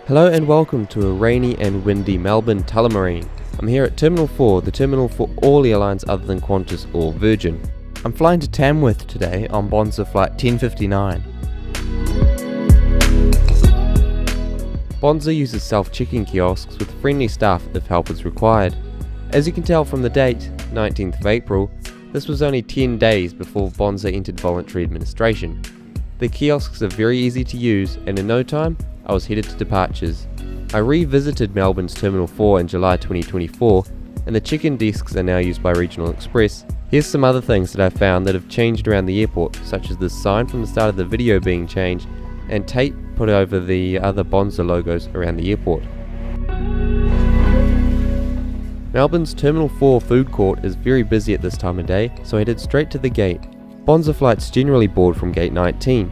Hello and welcome to a rainy and windy Melbourne telemarine. I'm here at Terminal 4, the terminal for all airlines other than Qantas or Virgin. I'm flying to Tamworth today on Bonza flight 1059. Bonza uses self-check-in kiosks with friendly staff if help is required. As you can tell from the date, 19th of April, this was only 10 days before Bonza entered voluntary administration. The kiosks are very easy to use, and in no time, I was headed to departures. I revisited Melbourne's Terminal 4 in July 2024, and the check-in desks are now used by Regional Express. Here's some other things that I found that have changed around the airport, such as this sign from the start of the video being changed, and tape put over the other Bonza logos around the airport. Melbourne's Terminal 4 food court is very busy at this time of day, so I headed straight to the gate. Bonza flights generally board from gate 19.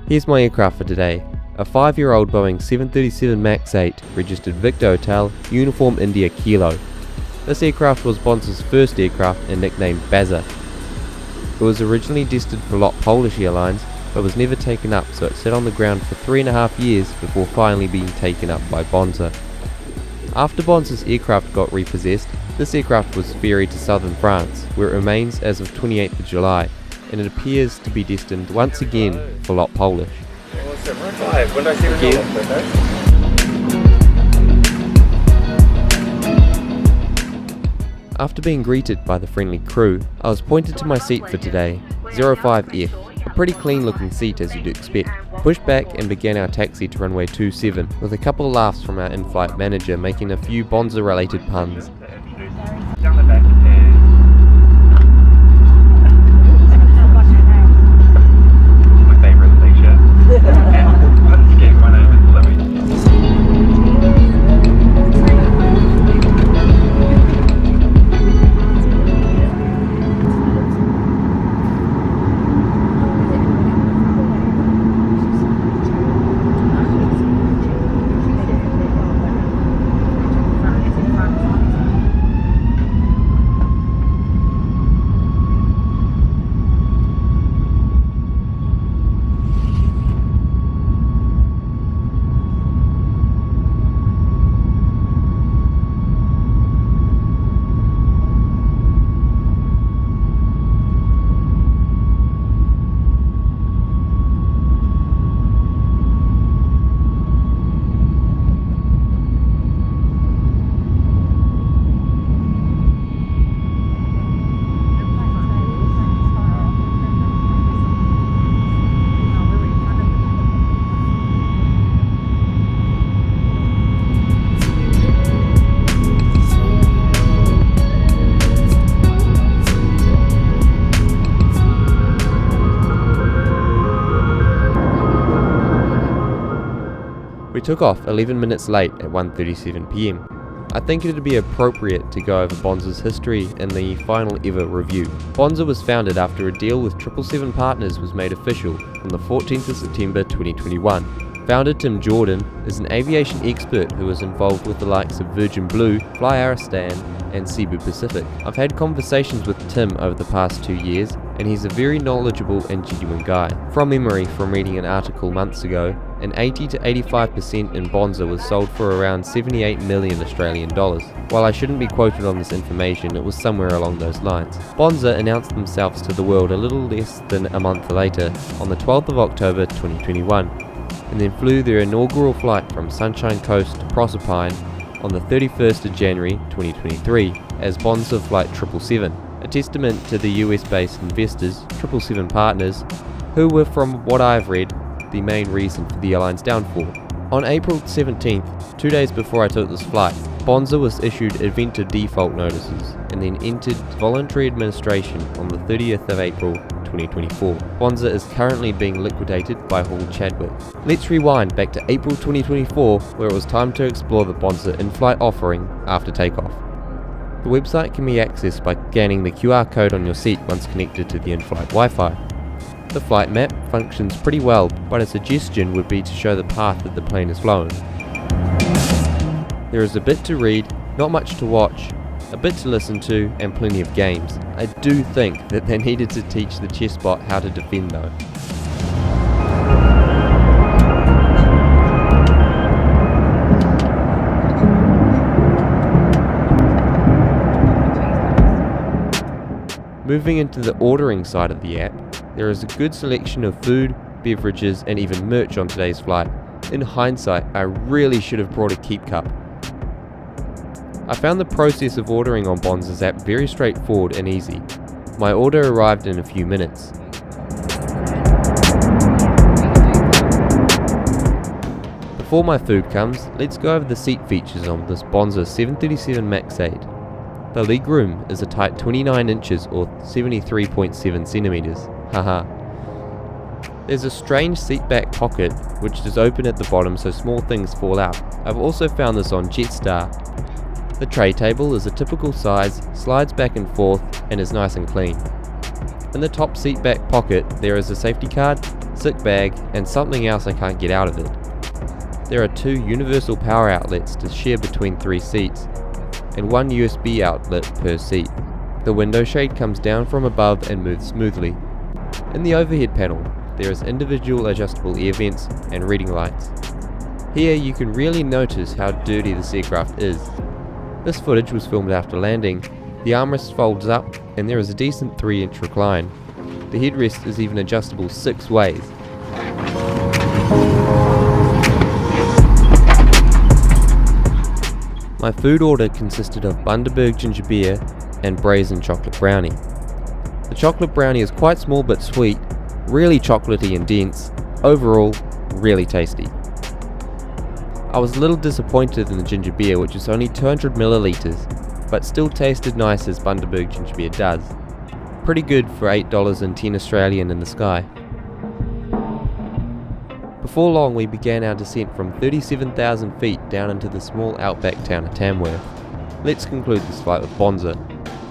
Here's my aircraft for today. A 5-year-old Boeing 737 MAX 8 registered Victor Hotel, Uniform India Kilo. This aircraft was Bonza's first aircraft and nicknamed Bazza. It was originally destined for LOT Polish Airlines, but was never taken up, so it sat on the ground for 3.5 years before finally being taken up by Bonza. After Bonza's aircraft got repossessed, this aircraft was ferried to southern France, where it remains as of 28th of July, and it appears to be destined once again for LOT Polish. After being greeted by the friendly crew, I was pointed to my seat for today, 05F, a pretty clean looking seat as you'd expect. Pushed back and began our taxi to runway 27, with a couple of laughs from our in-flight manager making a few Bonza related puns. We took off 11 minutes late at 1:37 PM. I think it would be appropriate to go over Bonza's history in the final ever review. Bonza was founded after a deal with 777 Partners was made official on the 14th of September 2021. Founder Tim Jordan is an aviation expert who was involved with the likes of Virgin Blue, Fly Aristan and Cebu Pacific. I've had conversations with Tim over the past 2 years, and he's a very knowledgeable and genuine guy. From memory, from reading an article months ago, an 80 to 85% in Bonza was sold for around 78 million Australian dollars. While I shouldn't be quoted on this information, it was somewhere along those lines. Bonza announced themselves to the world a little less than a month later, on the 12th of October 2021, and then flew their inaugural flight from Sunshine Coast to Proserpine on the 31st of January 2023 as Bonza Flight 777, a testament to the US-based investors, 777 Partners, who were, from what I've read, the main reason for the airline's downfall. On April 17th, 2 days before I took this flight, Bonza was issued event of default notices and then entered voluntary administration on the 30th of April 2024. Bonza is currently being liquidated by Hall Chadwick. Let's rewind back to April 2024, where it was time to explore the Bonza in-flight offering after takeoff. The website can be accessed by scanning the QR code on your seat once connected to the in-flight Wi-Fi. The flight map functions pretty well, but a suggestion would be to show the path that the plane is flown. There is a bit to read, not much to watch, a bit to listen to, and plenty of games. I do think that they needed to teach the chess bot how to defend though. Moving into the ordering side of the app, there is a good selection of food, beverages and even merch on today's flight. In hindsight, I really should have brought a keep cup. I found the process of ordering on Bonza's app very straightforward and easy. My order arrived in a few minutes. Before my food comes, let's go over the seat features on this Bonza 737 MAX 8. The legroom is a tight 29 inches or 73.7 centimeters. Haha. There's a strange seat back pocket which is open at the bottom so small things fall out. I've also found this on Jetstar. The tray table is a typical size, slides back and forth and is nice and clean. In the top seat back pocket there is a safety card, sick bag and something else I can't get out of it. There are 2 universal power outlets to share between 3 seats and 1 USB outlet per seat. The window shade comes down from above and moves smoothly. In the overhead panel there is individual adjustable air vents and reading lights. Here you can really notice how dirty this aircraft is. This footage was filmed after landing. The armrest folds up and there is a decent 3-inch recline. The headrest is even adjustable 6 ways. My food order consisted of Bundaberg ginger beer and brazen chocolate brownie. The chocolate brownie is quite small but sweet, really chocolatey and dense, overall really tasty. I was a little disappointed in the ginger beer, which is only 200 milliliters, but still tasted nice as Bundaberg ginger beer does. Pretty good for $8.10 Australian in the sky. Before long we began our descent from 37,000 feet down into the small outback town of Tamworth. Let's conclude this flight with Bonza.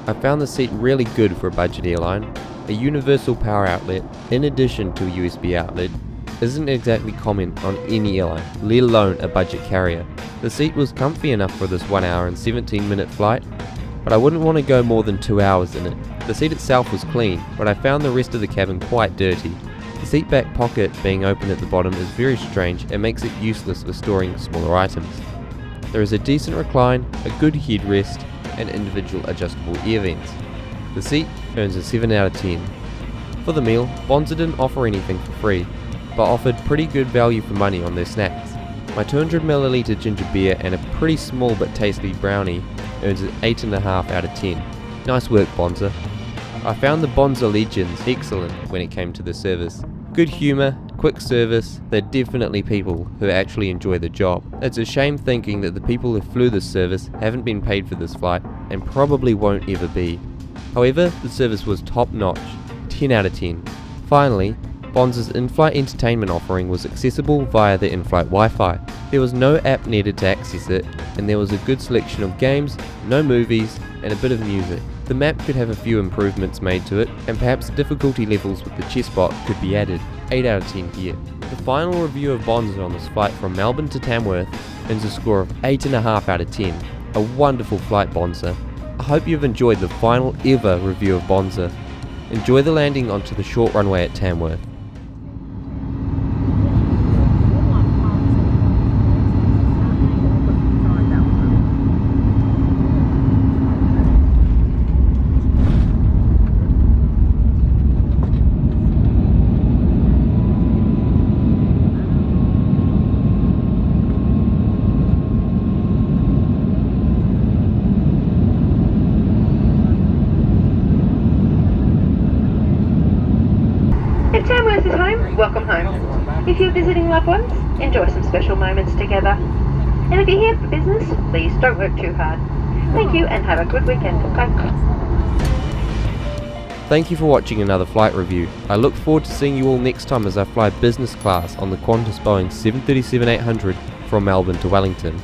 I found the seat really good for a budget airline. A universal power outlet, in addition to a USB outlet, isn't exactly common on any airline, let alone a budget carrier. The seat was comfy enough for this 1 hour and 17-minute flight, but I wouldn't want to go more than 2 hours in it. The seat itself was clean, but I found the rest of the cabin quite dirty. The seat back pocket being open at the bottom is very strange and makes it useless for storing smaller items. There is a decent recline, a good headrest, and individual adjustable air vents. The seat earns a 7 out of 10. For the meal, Bonza didn't offer anything for free, but offered pretty good value for money on their snacks. My 200ml ginger beer and a pretty small but tasty brownie earns an 8.5 out of 10. Nice work, Bonza. I found the Bonza legends excellent when it came to the service. Good humour, quick service, they're definitely people who actually enjoy the job. It's a shame thinking that the people who flew this service haven't been paid for this flight and probably won't ever be. However, the service was top notch, 10 out of 10. Finally, Bonza's in-flight entertainment offering was accessible via the in-flight Wi-Fi. There was no app needed to access it, and there was a good selection of games, no movies, and a bit of music. The map could have a few improvements made to it, and perhaps difficulty levels with the chess bot could be added. 8 out of 10 here. The final review of Bonza on this flight from Melbourne to Tamworth earns a score of 8.5 out of 10. A wonderful flight, Bonza. I hope you've enjoyed the final ever review of Bonza. Enjoy the landing onto the short runway at Tamworth. If Tamworth is home, welcome home. If you're visiting loved ones, enjoy some special moments together. And if you're here for business, please don't work too hard. Thank you and have a good weekend. Bye. Thank you for watching another flight review. I look forward to seeing you all next time as I fly business class on the Qantas Boeing 737-800 from Melbourne to Wellington.